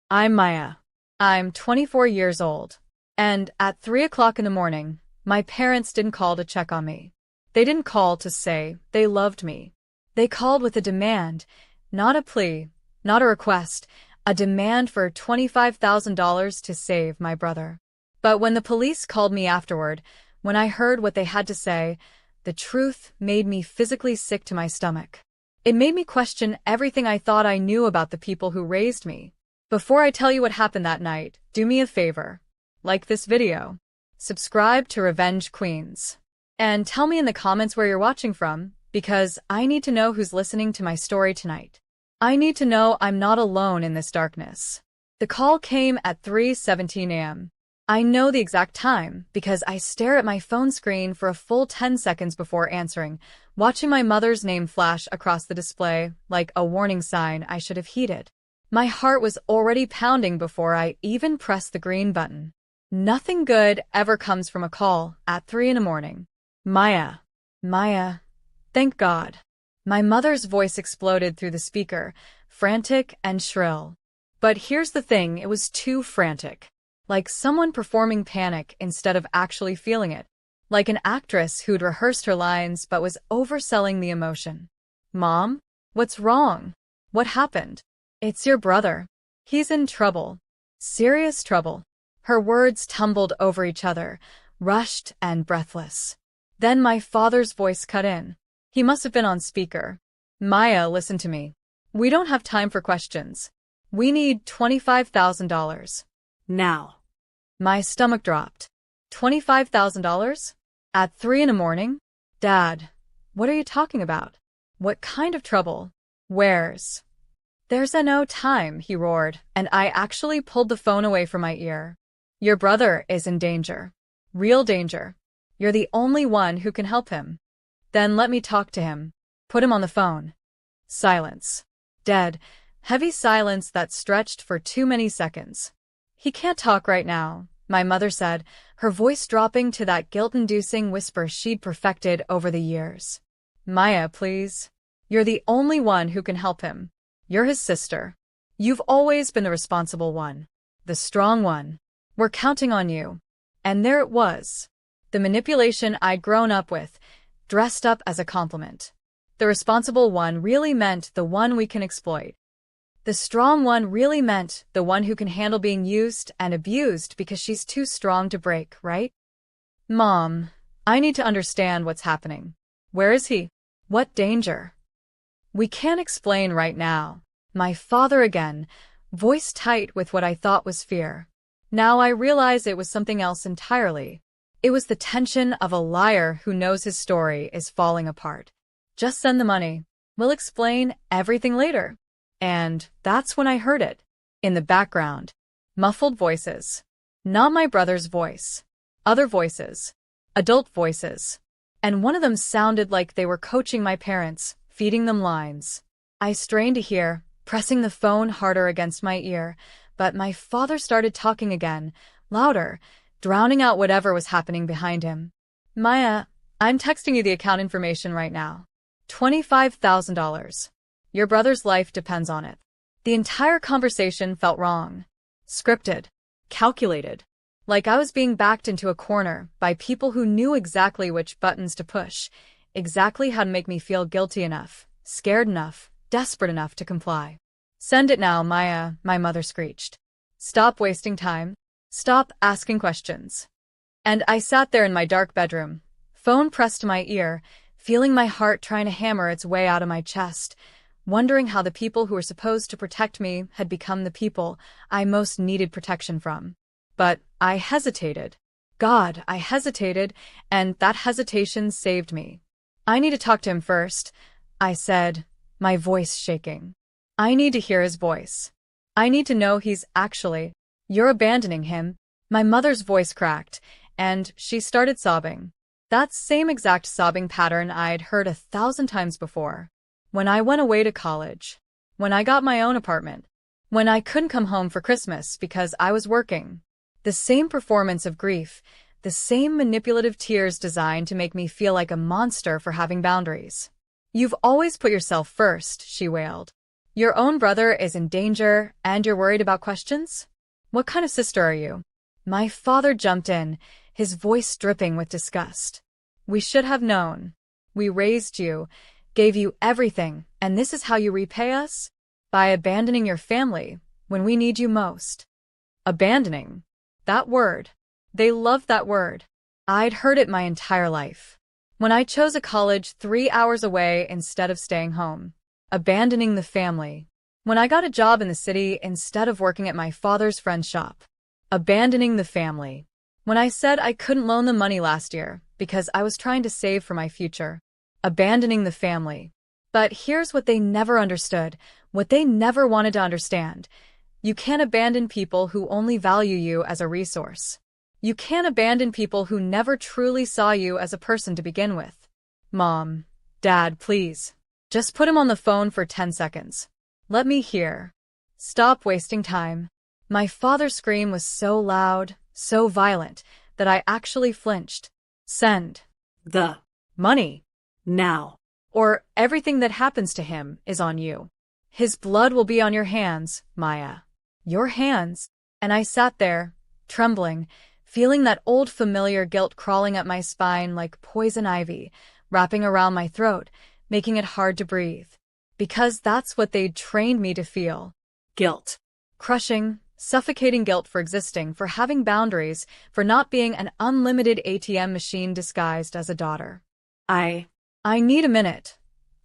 I'm Maya. I'm 24 years old. And at 3 o'clock in the morning, my parents didn't call to check on me. They didn't call to say they loved me. They called with a demand, not a plea, not a request, a demand for $25,000 to save my brother. But when the police called me afterward, when I heard what they had to say, the truth made me physically sick to my stomach. It made me question everything I thought I knew about the people who raised me. Before I tell you what happened that night, do me a favor. Like this video. Subscribe to Revenge Queens. And tell me in the comments where you're watching from, because I need to know who's listening to my story tonight. I need to know I'm not alone in this darkness. The call came at 3:17 a.m. I know the exact time because I stare at my phone screen for a full 10 seconds before answering, watching my mother's name flash across the display like a warning sign I should have heeded. My heart was already pounding before I even pressed the green button. Nothing good ever comes from a call at 3 in the morning. Maya. Maya. Thank God. My mother's voice exploded through the speaker, frantic and shrill. But here's the thing, it was too frantic. Like someone performing panic instead of actually feeling it. Like an actress who'd rehearsed her lines but was overselling the emotion. Mom? What's wrong? What happened? It's your brother. He's in trouble. Serious trouble. Her words tumbled over each other, rushed and breathless. Then my father's voice cut in. He must have been on speaker. Maya, listen to me. We don't have time for questions. We need $25,000. Now. My stomach dropped. $25,000? At 3 in the morning? Dad, what are you talking about? What kind of trouble? Where's? There's no time, he roared, and I actually pulled the phone away from my ear. Your brother is in danger. Real danger. You're the only one who can help him. Then let me talk to him. Put him on the phone. Silence. Dead, heavy silence that stretched for too many seconds. He can't talk right now, my mother said, her voice dropping to that guilt-inducing whisper she'd perfected over the years. Maya, please. You're the only one who can help him. You're his sister. You've always been the responsible one. The strong one. We're counting on you. And there it was. The manipulation I'd grown up with, dressed up as a compliment. The responsible one really meant the one we can exploit. The strong one really meant the one who can handle being used and abused because she's too strong to break, right? Mom, I need to understand what's happening. Where is he? What danger? We can't explain right now. My father again, voice tight with what I thought was fear. Now I realize it was something else entirely. It was the tension of a liar who knows his story is falling apart. Just send the money. We'll explain everything later. And that's when I heard it. In the background. Muffled voices. Not my brother's voice. Other voices. Adult voices. And one of them sounded like they were coaching my parents, feeding them lines. I strained to hear, pressing the phone harder against my ear, but my father started talking again, louder, drowning out whatever was happening behind him. Maya, I'm texting you the account information right now. $25,000. Your brother's life depends on it. The entire conversation felt wrong. Scripted. Calculated. Like I was being backed into a corner by people who knew exactly which buttons to push, exactly how to make me feel guilty enough, scared enough, desperate enough to comply. Send it now, Maya, my mother screeched. Stop wasting time. Stop asking questions. And I sat there in my dark bedroom, phone pressed to my ear, feeling my heart trying to hammer its way out of my chest, wondering how the people who were supposed to protect me had become the people I most needed protection from. But I hesitated. God, I hesitated, and that hesitation saved me. I need to talk to him first, I said, my voice shaking. I need to hear his voice. I need to know he's actually. You're abandoning him. My mother's voice cracked, and she started sobbing. That same exact sobbing pattern I'd heard 1,000 times before. When I went away to college. When I got my own apartment. When I couldn't come home for Christmas because I was working. The same performance of grief, the same manipulative tears designed to make me feel like a monster for having boundaries. You've always put yourself first, she wailed. Your own brother is in danger, and you're worried about questions? What kind of sister are you? My father jumped in, his voice dripping with disgust. We should have known. We raised you, gave you everything, and this is how you repay us? By abandoning your family, when we need you most. Abandoning. That word. They loved that word. I'd heard it my entire life. When I chose a college 3 hours away instead of staying home. Abandoning the family. When I got a job in the city instead of working at my father's friend's shop. Abandoning the family. When I said I couldn't loan them money last year because I was trying to save for my future. Abandoning the family. But here's what they never understood, what they never wanted to understand. You can't abandon people who only value you as a resource. You can't abandon people who never truly saw you as a person to begin with. Mom, Dad, please. Just put him on the phone for 10 seconds. Let me hear. Stop wasting time. My father's scream was so loud, so violent, that I actually flinched. Send. The Money. now. Or everything that happens to him is on you. His blood will be on your hands, Maya. Your hands. And I sat there, trembling, feeling that old familiar guilt crawling up my spine like poison ivy, wrapping around my throat, making it hard to breathe. Because that's what they'd trained me to feel. Guilt. Crushing, suffocating guilt for existing, for having boundaries, for not being an unlimited ATM machine disguised as a daughter. I need a minute,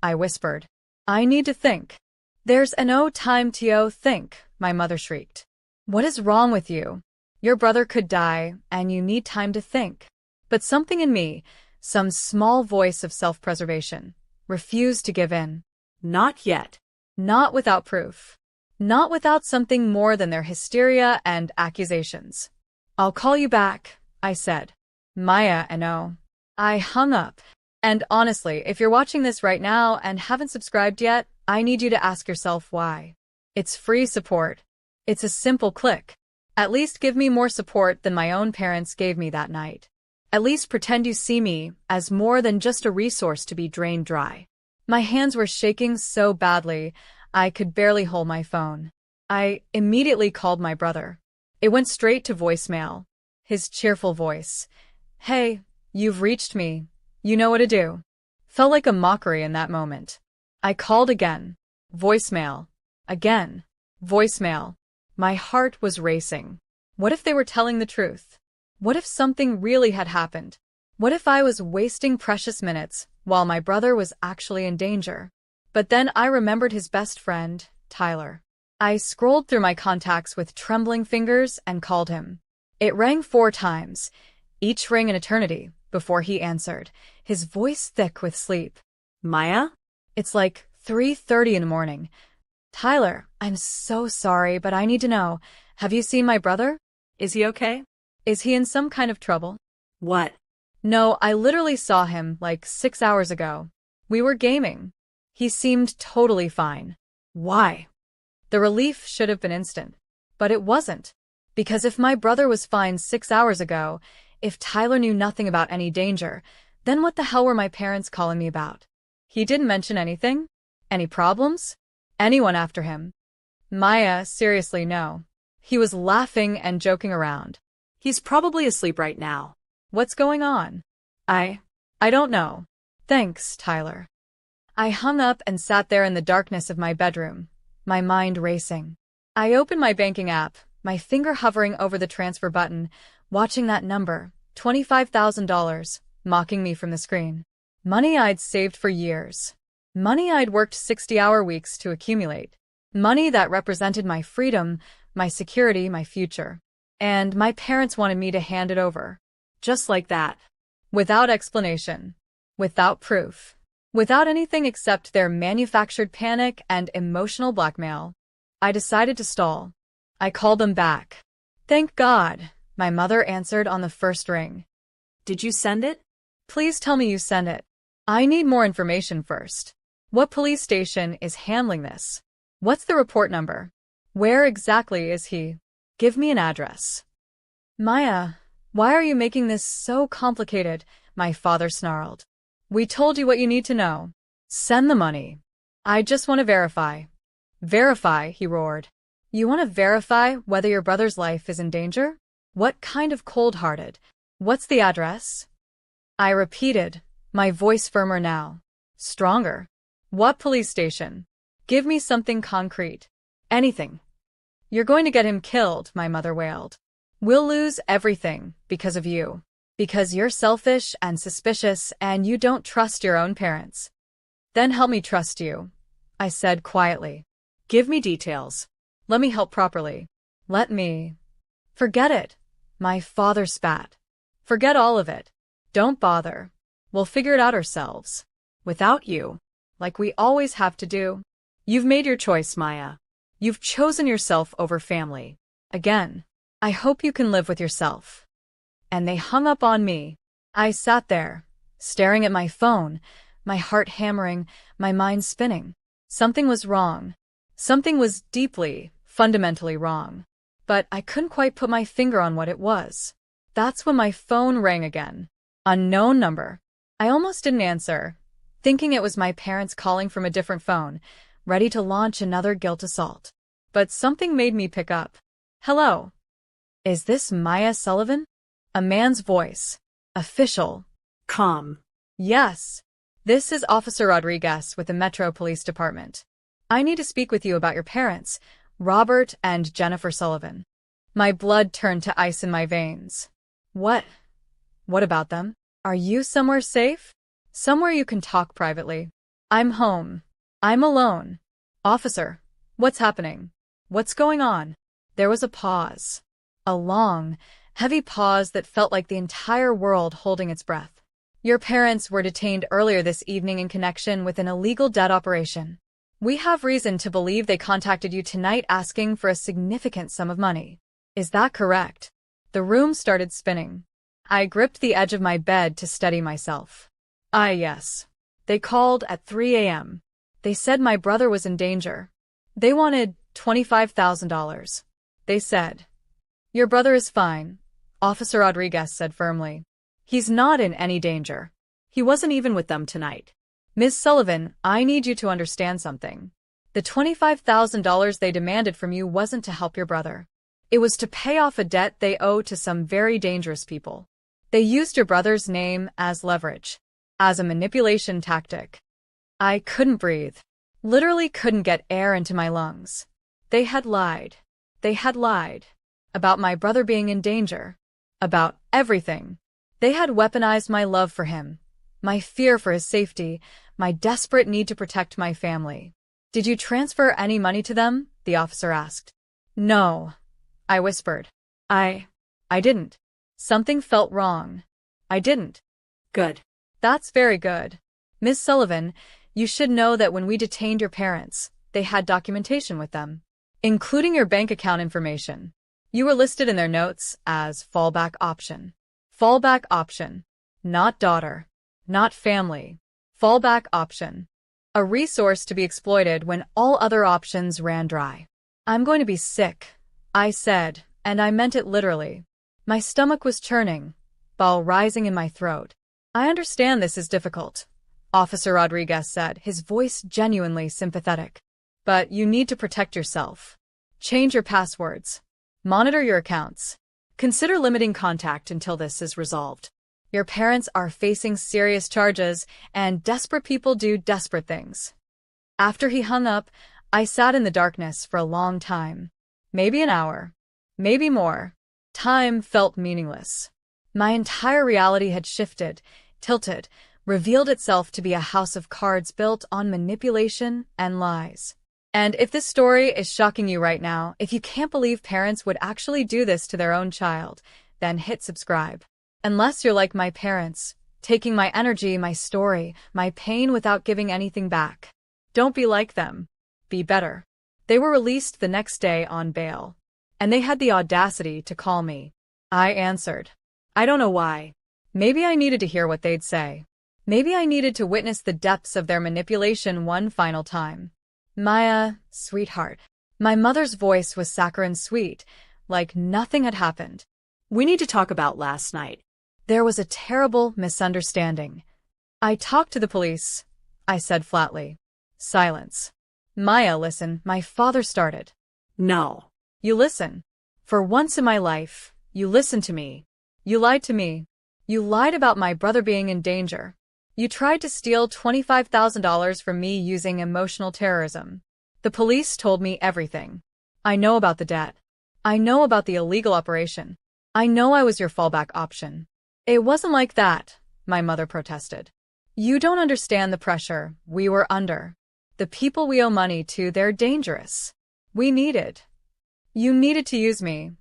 I whispered. I need to think. There's no time to think, my mother shrieked. What is wrong with you? Your brother could die, and you need time to think. But something in me, some small voice of self-preservation, refused to give in. Not yet. Not without proof. Not without something more than their hysteria and accusations. I'll call you back, I said. Maya, no. I hung up. And honestly, if you're watching this right now and haven't subscribed yet, I need you to ask yourself why. It's free support. It's a simple click. At least give me more support than my own parents gave me that night. At least pretend you see me as more than just a resource to be drained dry. My hands were shaking so badly, I could barely hold my phone. I immediately called my brother. It went straight to voicemail. His cheerful voice. Hey, you've reached me. You know what to do. Felt like a mockery in that moment. I called again. Voicemail. Again. Voicemail. My heart was racing. What if they were telling the truth? What if something really had happened? What if I was wasting precious minutes while my brother was actually in danger? But then I remembered his best friend, Tyler. I scrolled through my contacts with trembling fingers and called him. It rang 4 times, each ring an eternity, before he answered, his voice thick with sleep. Maya? It's like 3:30 in the morning. Tyler, I'm so sorry, but I need to know. Have you seen my brother? Is he okay? Is he in some kind of trouble? What? No, I literally saw him like 6 hours ago. We were gaming. He seemed totally fine. Why? The relief should have been instant. But it wasn't. Because if my brother was fine 6 hours ago, if Tyler knew nothing about any danger, then what the hell were my parents calling me about? He didn't mention anything? Any problems? Anyone after him? Maya, seriously, no. He was laughing and joking around. He's probably asleep right now. What's going on? I don't know. Thanks, Tyler. I hung up and sat there in the darkness of my bedroom, my mind racing. I opened my banking app, my finger hovering over the transfer button, watching that number, $25,000, mocking me from the screen. Money I'd saved for years. Money I'd worked 60-hour weeks to accumulate. Money that represented my freedom, my security, my future. And my parents wanted me to hand it over. Just like that. Without explanation. Without proof. Without anything except their manufactured panic and emotional blackmail. I decided to stall. I called them back. Thank God, my mother answered on the first ring. Did you send it? Please tell me you sent it. I need more information first. What police station is handling this? What's the report number? Where exactly is he? Give me an address. Maya, why are you making this so complicated? My father snarled. We told you what you need to know. Send the money. I just want to verify. Verify, he roared. You want to verify whether your brother's life is in danger? What kind of cold-hearted? What's the address? I repeated, my voice firmer now. Stronger. What police station? Give me something concrete. Anything. You're going to get him killed, my mother wailed. We'll lose everything because of you. Because you're selfish and suspicious and you don't trust your own parents. Then help me trust you, I said quietly. Give me details. Let me help properly. Let me. Forget it. My father spat. Forget all of it. Don't bother. We'll figure it out ourselves. Without you. Like we always have to do. You've made your choice, Maya. You've chosen yourself over family. Again. I hope you can live with yourself. And they hung up on me. I sat there, staring at my phone, my heart hammering, my mind spinning. Something was wrong. Something was deeply, fundamentally wrong. But I couldn't quite put my finger on what it was. That's when my phone rang again. Unknown number. I almost didn't answer, thinking it was my parents calling from a different phone, ready to launch another guilt assault. But something made me pick up. Hello. Is this Maya Sullivan? A man's voice. Official. Calm. Yes. This is Officer Rodriguez with the Metro Police Department. I need to speak with you about your parents, Robert and Jennifer Sullivan. My blood turned to ice in my veins. What? What about them? Are you somewhere safe? Somewhere you can talk privately. I'm home. I'm alone. Officer, what's happening? What's going on? There was a pause. A long, heavy pause that felt like the entire world holding its breath. Your parents were detained earlier this evening in connection with an illegal debt operation. We have reason to believe they contacted you tonight asking for a significant sum of money. Is that correct? The room started spinning. I gripped the edge of my bed to steady myself. Yes. They called at 3 a.m. They said my brother was in danger. They wanted $25,000. They said, "Your brother is fine," Officer Rodriguez said firmly. "He's not in any danger. He wasn't even with them tonight." Ms. Sullivan, I need you to understand something. The $25,000 they demanded from you wasn't to help your brother. It was to pay off a debt they owe to some very dangerous people. They used your brother's name as leverage, as a manipulation tactic. I couldn't breathe. Literally couldn't get air into my lungs. They had lied. They had lied. About my brother being in danger. About everything. They had weaponized my love for him, my fear for his safety, my desperate need to protect my family. Did you transfer any money to them? The officer asked. No, I whispered. I didn't. Something felt wrong. I didn't. Good. That's very good. Ms. Sullivan, you should know that when we detained your parents, they had documentation with them, including your bank account information. You were listed in their notes as fallback option. Fallback option. Not daughter. Not family. Fallback option. A resource to be exploited when all other options ran dry. I'm going to be sick, I said, and I meant it literally. My stomach was churning, ball rising in my throat. I understand this is difficult, Officer Rodriguez said, his voice genuinely sympathetic. But you need to protect yourself. Change your passwords. Monitor your accounts. Consider limiting contact until this is resolved. Your parents are facing serious charges, and desperate people do desperate things. After he hung up, I sat in the darkness for a long time. Maybe an hour. Maybe more. Time felt meaningless. My entire reality had shifted, tilted, revealed itself to be a house of cards built on manipulation and lies. And if this story is shocking you right now, if you can't believe parents would actually do this to their own child, then hit subscribe. Unless you're like my parents, taking my energy, my story, my pain without giving anything back. Don't be like them. Be better. They were released the next day on bail. And they had the audacity to call me. I answered. I don't know why. Maybe I needed to hear what they'd say. Maybe I needed to witness the depths of their manipulation one final time. Maya, sweetheart. My mother's voice was saccharine sweet, like nothing had happened. We need to talk about last night. There was a terrible misunderstanding. I talked to the police, I said flatly. Silence. Maya, listen, my father started. No. You listen. For once in my life, you listened to me. You lied to me. You lied about my brother being in danger. You tried to steal $25,000 from me using emotional terrorism. The police told me everything. I know about the debt. I know about the illegal operation. I know I was your fallback option. It wasn't like that, my mother protested. You don't understand the pressure we were under. The people we owe money to, they're dangerous. You needed to use me,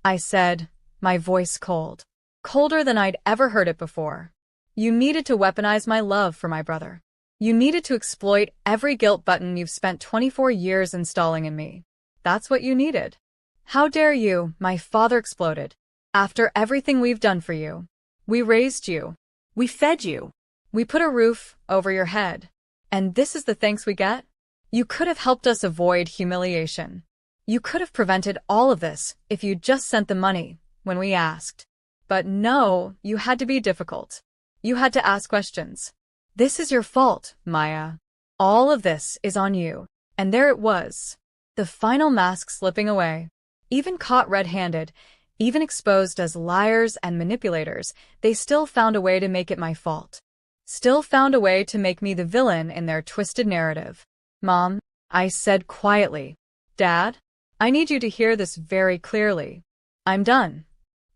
I said, my voice cold. Colder than I'd ever heard it before. You needed to weaponize my love for my brother. You needed to exploit every guilt button you've spent 24 years installing in me. That's what you needed. How dare you, my father exploded. After everything we've done for you. We raised you. We fed you. We put a roof over your head. And this is the thanks we get? You could have helped us avoid humiliation. You could have prevented all of this if you'd just sent the money when we asked. But no, you had to be difficult. You had to ask questions. This is your fault, Maya. All of this is on you. And there it was. The final mask slipping away. Even caught red-handed, even exposed as liars and manipulators, they still found a way to make it my fault. Still found a way to make me the villain in their twisted narrative. Mom, I said quietly. Dad, I need you to hear this very clearly. I'm done.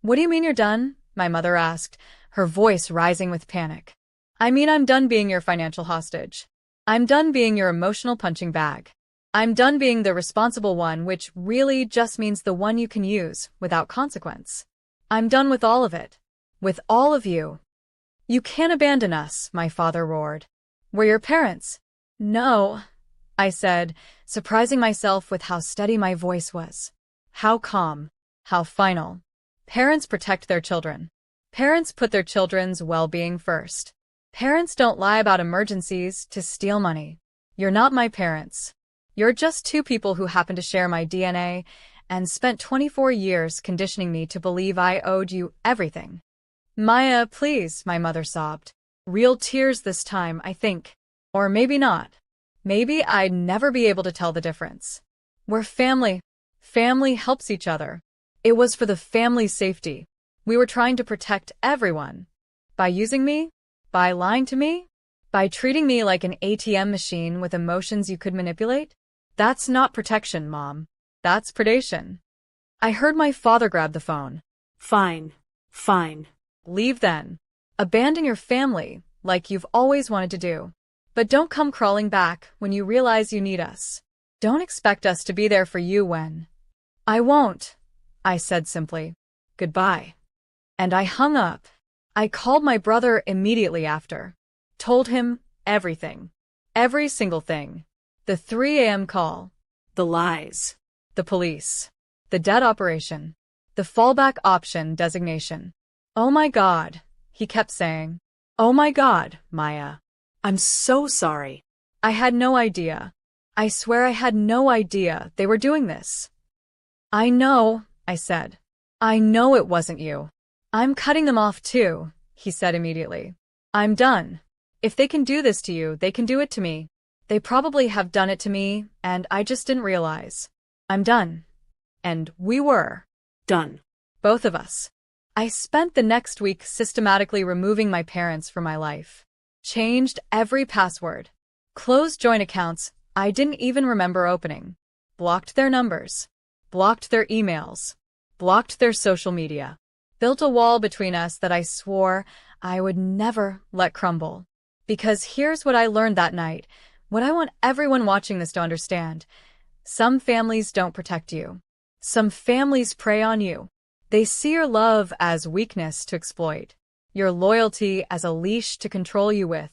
What do you mean you're done? My mother asked, her voice rising with panic. I mean I'm done being your financial hostage. I'm done being your emotional punching bag. I'm done being the responsible one, which really just means the one you can use without consequence. I'm done with all of it. With all of you. You can't abandon us, my father roared. We're your parents. No, I said, surprising myself with how steady my voice was. How calm. How final. Parents protect their children. Parents put their children's well-being first. Parents don't lie about emergencies to steal money. You're not my parents. You're just two people who happen to share my DNA and spent 24 years conditioning me to believe I owed you everything. Maya, please, my mother sobbed. Real tears this time, I think. Or maybe not. Maybe I'd never be able to tell the difference. We're family. Family helps each other. It was for the family's safety. We were trying to protect everyone. By using me? By lying to me? By treating me like an ATM machine with emotions you could manipulate? That's not protection, Mom. That's predation. I heard my father grab the phone. Fine. Fine. Leave then. Abandon your family, like you've always wanted to do. But don't come crawling back when you realize you need us. Don't expect us to be there for you when... I won't, I said simply. Goodbye. And I hung up. I called my brother immediately after. Told him everything. Every single thing. The 3 a.m. call. The lies. The police. The debt operation. The fallback option designation. Oh my God, he kept saying. Oh my God, Maya. I'm so sorry. I had no idea. I swear I had no idea they were doing this. I know, I said. I know it wasn't you. I'm cutting them off too, he said immediately. I'm done. If they can do this to you, they can do it to me. They probably have done it to me, and I just didn't realize. I'm done. And we were. Done. Both of us. I spent the next week systematically removing my parents from my life. Changed every password. Closed joint accounts I didn't even remember opening. Blocked their numbers. Blocked their emails. Blocked their social media. Built a wall between us that I swore I would never let crumble. Because here's what I learned that night, what I want everyone watching this to understand. Some families don't protect you. Some families prey on you. They see your love as weakness to exploit, your loyalty as a leash to control you with,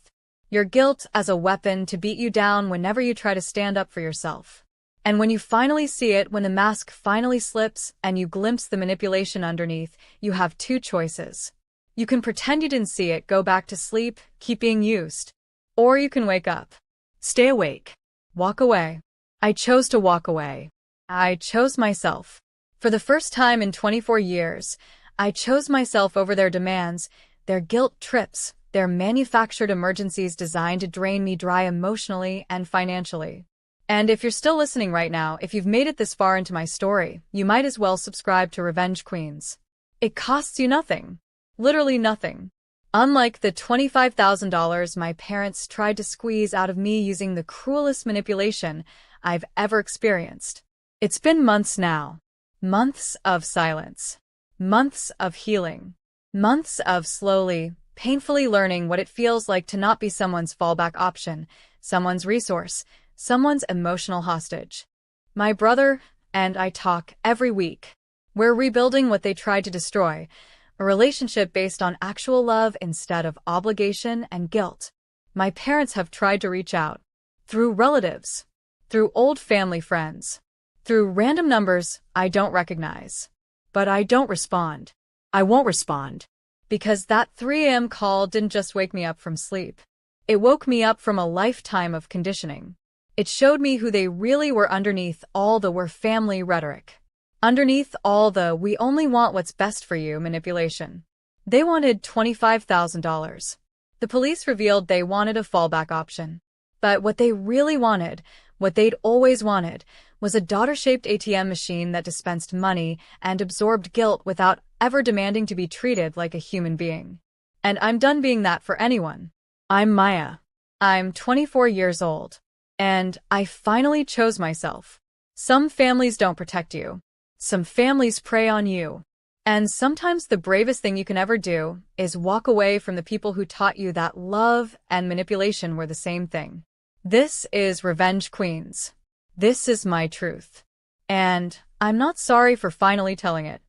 your guilt as a weapon to beat you down whenever you try to stand up for yourself. And when you finally see it, when the mask finally slips and you glimpse the manipulation underneath, you have two choices. You can pretend you didn't see it, go back to sleep, keep being used. Or you can wake up. Stay awake. Walk away. I chose to walk away. I chose myself. For the first time in 24 years, I chose myself over their demands, their guilt trips, their manufactured emergencies designed to drain me dry emotionally and financially. And if you're still listening right now, if you've made it this far into my story, you might as well subscribe to Revenge Queens. It costs you nothing. Literally nothing. Unlike the $25,000 my parents tried to squeeze out of me using the cruelest manipulation I've ever experienced. It's been months now. Months of silence. Months of healing. Months of slowly, painfully learning what it feels like to not be someone's fallback option, someone's resource, someone's emotional hostage. My brother and I talk every week. We're rebuilding what they tried to destroy, a relationship based on actual love instead of obligation and guilt. My parents have tried to reach out. Through relatives. Through old family friends. Through random numbers I don't recognize. But I don't respond. I won't respond. Because that 3 a.m. call didn't just wake me up from sleep. It woke me up from a lifetime of conditioning. It showed me who they really were underneath all the "we're family" rhetoric. Underneath all the "we only want what's best for you" manipulation. They wanted $25,000. The police revealed they wanted a fallback option. But what they really wanted, what they'd always wanted, was a daughter-shaped ATM machine that dispensed money and absorbed guilt without ever demanding to be treated like a human being. And I'm done being that for anyone. I'm Maya. I'm 24 years old. And I finally chose myself. Some families don't protect you. Some families prey on you. And sometimes the bravest thing you can ever do is walk away from the people who taught you that love and manipulation were the same thing. This is Revenge Queens. This is my truth. And I'm not sorry for finally telling it.